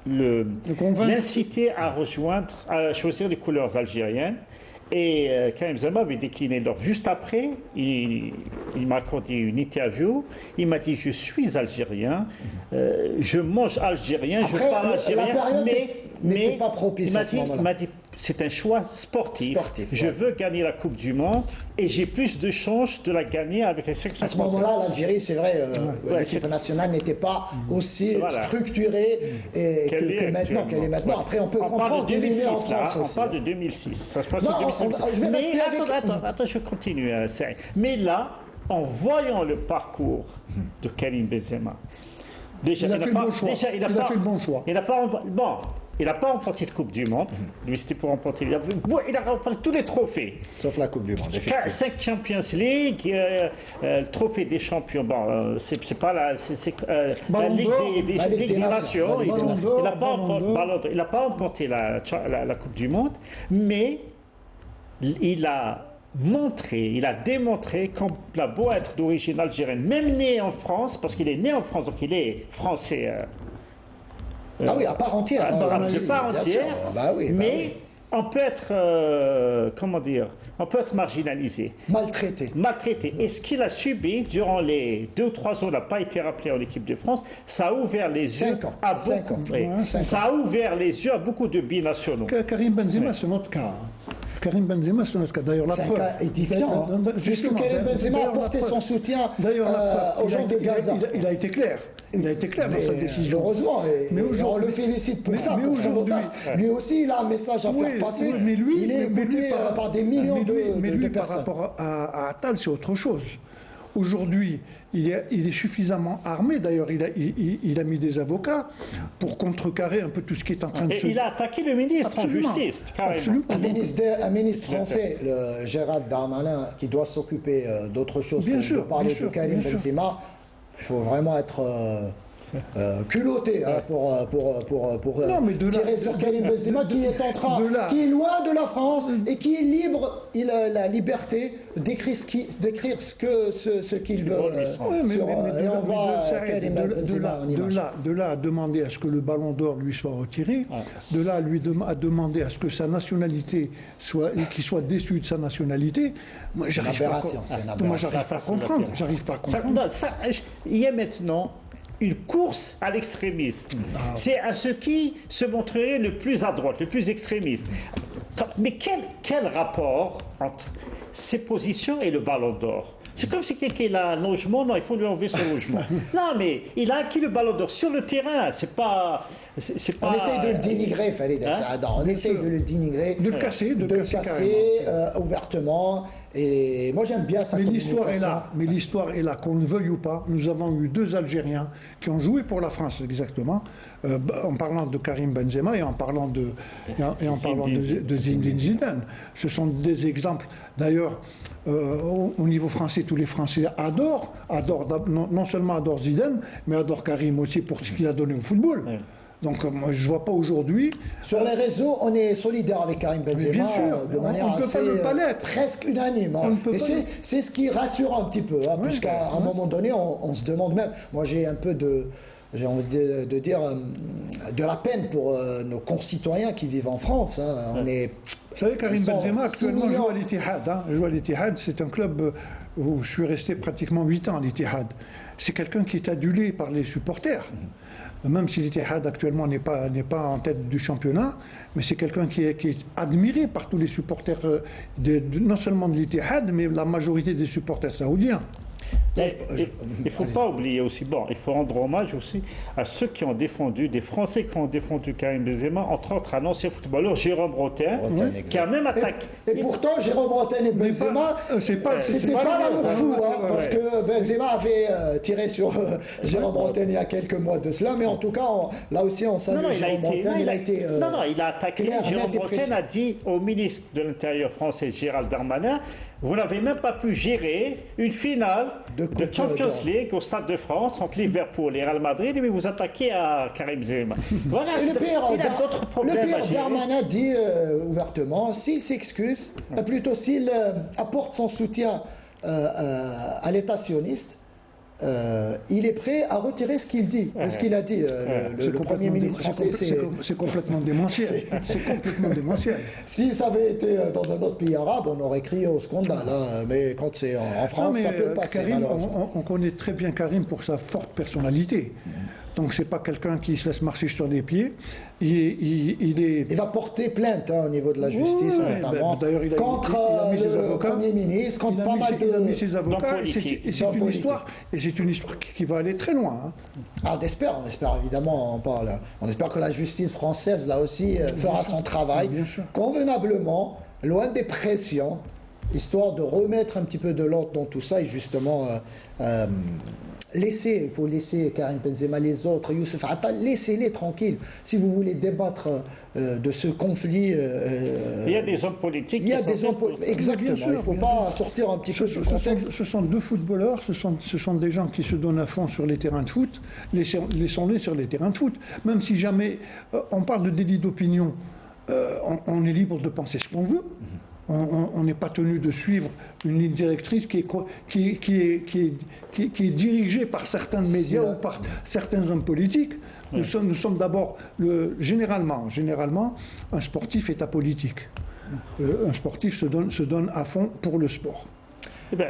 l'inciter à choisir les couleurs algériennes. Et Karim Benzema avait décliné l'offre. Juste après, il m'a accordé une interview. Il m'a dit: je suis algérien, je mange algérien, Après, je parle algérien, mais pas propice à ce moment-là. il m'a dit c'est un choix sportif. Je veux gagner la Coupe du Monde et j'ai plus de chances de la gagner avec les sélections. À ce moment-là, l'Algérie, c'est vrai, l'équipe nationale n'était pas aussi structurée que maintenant, qu'elle est maintenant. Après, on peut comprendre. Parle de 2006, là. On aussi, parle de 2006. Ça se passe non, en 2006. je vais rester Attends, je continue. Mais là, en voyant le parcours de Karim Benzema, déjà, il a fait le bon choix. Il a fait le bon choix. Il n'a pas remporté de Coupe du Monde. Lui, c'était pour remporter. Il a remporté tous les trophées. Sauf la Coupe du Monde. 5 Champions League, le trophée des champions. Bon, c'est pas la Ligue des Nations. Il n'a pas remporté la Coupe du Monde, mais il a démontré qu'il a beau être d'origine algérienne, même né en France, parce qu'il est né en France, donc il est français. Ah oui, à part entière. Mais on peut être, on peut être marginalisé. Maltraité. Et ce qu'il a subi durant les 2 ou 3 ans, il n'a pas été rappelé en équipe de France, ça a ouvert les yeux à beaucoup. Ça a ouvert les yeux à beaucoup de binationaux. Karim Benzema, c'est notre cas. D'ailleurs, la preuve est différent. Puisque Karim Benzema a apporté son soutien aux gens de Gaza. Il a été clair. Dans sa décision. Heureusement, on le félicite pour ça. Lui aussi, il a un message à faire passer. Mais lui, il est écouté par des millions de personnes. Par rapport à Attal, c'est autre chose. Aujourd'hui, il est suffisamment armé. D'ailleurs, il a mis des avocats pour contrecarrer un peu tout ce qui est en train de se... Il a attaqué le ministre en justice, carrément. Un ministre français, le Gérald Darmanin, qui doit s'occuper d'autre chose que de parler de Karim Benzema. Il faut vraiment être culotté pour tirer sur Karim Benzema qui est loin de la France et qui est libre. Il a la liberté d'écrire ce qu'il veut. De là à demander à ce que le Ballon d'Or lui soit retiré, de là à demander à ce que sa nationalité qu'il soit déçu de sa nationalité, moi j'arrive pas à comprendre. Il y a maintenant une course à l'extrémisme. C'est à ceux qui se montreraient le plus à droite, le plus extrémiste. Mais quel rapport entre ces positions et le Ballon d'Or? C'est comme si quelqu'un a un logement, non, il faut lui enlever son logement. Non, mais il a acquis le Ballon d'Or sur le terrain, c'est pas... On essaye de le dénigrer, Farid. On essaye de le dénigrer, de le casser ouvertement. Et moi j'aime bien ça. Mais l'histoire est là, qu'on le veuille ou pas. Nous avons eu 2 Algériens qui ont joué pour la France exactement, en parlant de Karim Benzema et en parlant de Zinedine Zidane. Ce sont des exemples. D'ailleurs, au niveau français, tous les Français adorent non seulement adorent Zidane, mais adorent Karim aussi pour ce qu'il a donné au football. Donc moi je ne vois pas aujourd'hui... Sur les réseaux, on est solidaire avec Karim Benzema. Bien sûr, de manière on ne peut pas ne pas l'être. Presque unanime. Et c'est ce qui rassure un petit peu, puisqu'à un moment donné, on se demande même... Moi j'ai un peu j'ai envie de dire, de la peine pour nos concitoyens qui vivent en France. On est... Vous savez, Karim Benzema actuellement joue à l'Ittihad. C'est un club où je suis resté pratiquement 8 ans à l'Ittihad. C'est quelqu'un qui est adulé par les supporters. Même si l'Ittihad actuellement n'est pas en tête du championnat, mais c'est quelqu'un qui est admiré par tous les supporters, non seulement de l'Ittihad, mais la majorité des supporters saoudiens. Il ne faut pas oublier aussi, il faut rendre hommage aussi à ceux qui ont défendu, des Français qui ont défendu Karim Benzema, entre autres un ancien footballeur, Jérôme Rotten, qui a même attaqué. Et pourtant, Jérôme Rotten et Benzema, c'était pas l'amour fou, parce que Benzema avait tiré sur Jérôme Rotten il y a quelques mois de cela, mais en tout cas, là aussi, on salue Jérôme Rotten. Il a attaqué. Jérôme Rotten a dit au ministre de l'Intérieur français, Gérald Darmanin, vous n'avez même pas pu gérer une finale de Champions League au Stade de France entre Liverpool et Real Madrid, et vous attaquez à Karim Benzema. Voilà, il a d'autres problèmes à gérer. Darmanin dit ouvertement, s'il s'excuse, plutôt s'il apporte son soutien à l'État sioniste, il est prêt à retirer ce qu'il dit. Ce qu'il a dit, le Premier ministre français. C'est complètement démentiel. C'est complètement démentiel. Si ça avait été dans un autre pays arabe, on aurait crié au scandale. Mais quand c'est en France, ça peut passer. Karim, on connaît très bien Karim pour sa forte personnalité. Donc c'est pas quelqu'un qui se laisse marcher sur les pieds. Il va porter plainte au niveau de la justice, notamment contre le Premier ministre, contre pas mal de... Il a mis ses avocats, et c'est une histoire qui va aller très loin. On espère évidemment, on espère que la justice française, là aussi, fera son travail convenablement, loin des pressions, histoire de remettre un petit peu de l'ordre dans tout ça et justement... il faut laisser Karim Benzema, les autres, Youssef Attal, laissez-les tranquilles. Si vous voulez débattre de ce conflit... il y a des hommes politiques. Exactement, il ne faut pas sortir un petit peu du contexte. Ce sont deux footballeurs, ce sont des gens qui se donnent à fond sur les terrains de foot. Laissons-les sur les terrains de foot. Même si jamais on parle de délit d'opinion, on est libre de penser ce qu'on veut. On n'est pas tenu de suivre une ligne directrice qui est dirigée par certains médias ou par certains hommes politiques. Nous sommes d'abord, généralement, un sportif est apolitique. Un sportif se donne à fond pour le sport. Eh bien,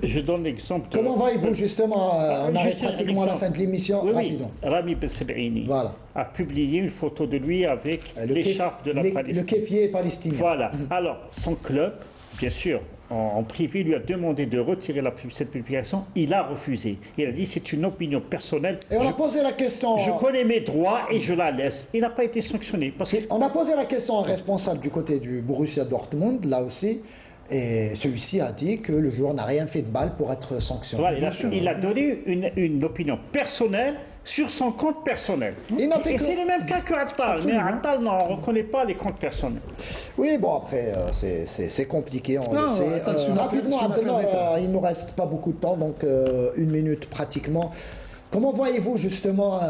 je donne l'exemple. Comment va-vous justement on arrive pratiquement à la fin de l'émission. Oui. Rami Bensebaini a publié une photo de lui avec l'écharpe de la Palestine. Le kéfier palestinien. Voilà. Alors, son club, bien sûr, en privé, lui a demandé de retirer cette publication. Il a refusé. Il a dit c'est une opinion personnelle. Et on a posé la question. Je connais mes droits et je la laisse. Il n'a pas été sanctionné. On a posé la question au responsable du côté du Borussia Dortmund, là aussi. Et celui-ci a dit que le joueur n'a rien fait de mal pour être sanctionné. Voilà, il a donné une opinion personnelle sur son compte personnel. Et c'est le même cas que Attal. Mais Attal, on ne reconnaît pas les comptes personnels. Oui, bon, après, c'est compliqué, on le sait. Rapidement, il ne nous reste pas beaucoup de temps, donc 1 minute pratiquement. Comment voyez-vous justement...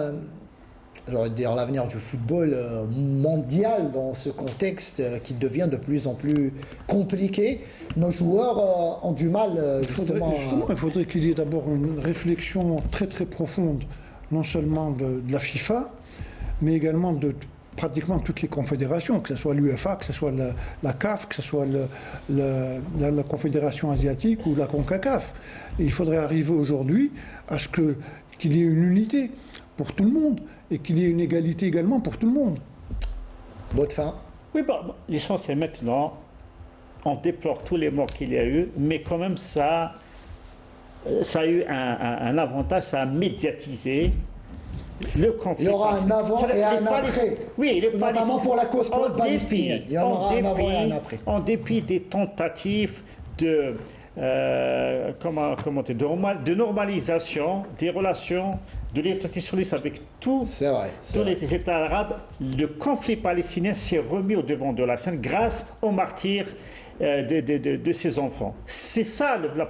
j'aurais dire l'avenir du football mondial dans ce contexte qui devient de plus en plus compliqué. Nos joueurs ont du mal justement... Il faudrait qu'il y ait d'abord une réflexion très très profonde, non seulement de la FIFA, mais également de pratiquement toutes les confédérations, que ce soit l'UEFA, que ce soit la CAF, que ce soit la Confédération asiatique ou la CONCACAF. Et il faudrait arriver aujourd'hui à ce qu'il y ait une unité pour tout le monde et qu'il y ait une égalité également pour tout le monde. Mot de fin. Oui, l'essentiel maintenant, on déplore tous les morts qu'il y a eu, mais quand même ça a eu un avantage, ça a médiatisé le conflit. Il y aura un avant et un après. Oui, notamment pour la cause palestinienne. Il y aura un avant et un après. En dépit des tentatives de normalisation des relations de l'État sioniste avec tous les États arabes, le conflit palestinien s'est remis au devant de la scène grâce aux martyrs de ses enfants. C'est ça le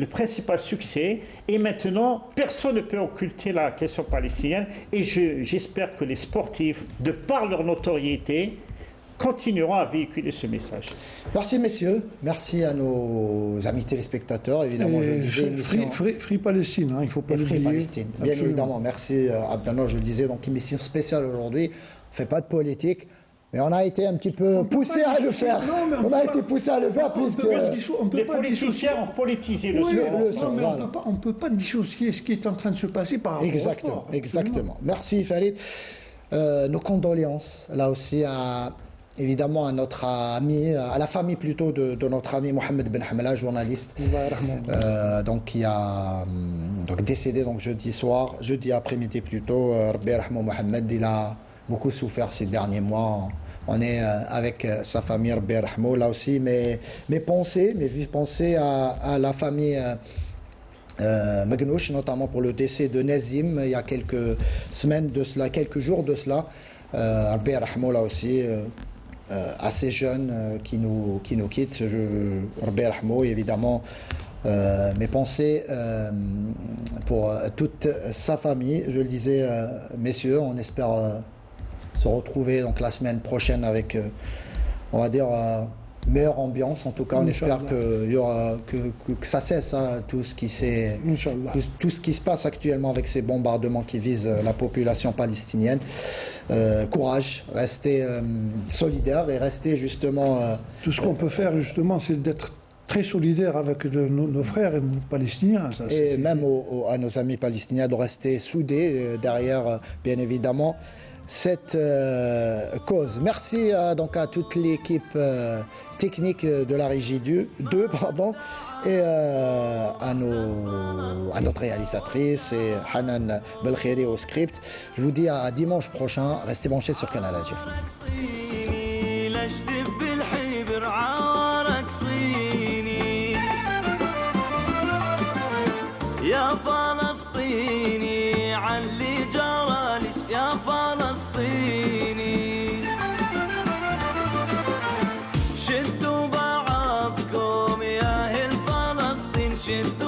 principal succès. Et maintenant, personne ne peut occulter la question palestinienne. Et j'espère que les sportifs, de par leur notoriété, continueront à véhiculer ce message. Merci messieurs, merci à nos amis téléspectateurs, évidemment. Free Palestine, il ne faut pas l'oublier. Free Palestine, bien évidemment. Merci Abdallah, je le disais, donc émission spéciale aujourd'hui. On ne fait pas de politique, mais on a été un petit peu poussé à le faire. On a été poussé à le faire puisque... Les politiciens ont politisé le sport. On ne peut pas dissocier ce qui est en train de se passer par rapport au sport. Exactement. Merci Farid. Nos condoléances, là aussi, évidemment à notre ami, à la famille plutôt de notre ami Mohamed Ben Hamla, journaliste, qui a décédé jeudi après-midi plutôt. Rabbi Rahmou Mohamed, il a beaucoup souffert ces derniers mois. On est avec sa famille, Rabbi Rahmou, là aussi, mes vives pensées à la famille Magnouch, notamment pour le décès de Nazim il y a quelques jours de cela. Rabbi Rahmou, là aussi, assez jeune, qui nous quitte. Rabbi Rahmou, évidemment, mes pensées pour toute sa famille. Je le disais, messieurs, on espère se retrouver donc la semaine prochaine avec, on va dire, meilleure ambiance. En tout cas, on espère que ça cesse, hein, tout ce qui se passe actuellement avec ces bombardements qui visent la population palestinienne. Courage, restez solidaires et restez justement... tout ce qu'on peut faire justement, c'est d'être très solidaire avec nos frères palestiniens. Ça, et même à nos amis palestiniens de rester soudés derrière, bien évidemment, cette cause. Merci donc à toute l'équipe technique de la régie 2, et à notre réalisatrice et Hanan Belkhiri au script. Je vous dis à dimanche prochain. Restez branchés sur Canal Algérie. يا فلسطيني علي جرالش يا فلسطيني شدوا بعضكم يا أهل فلسطين شدوا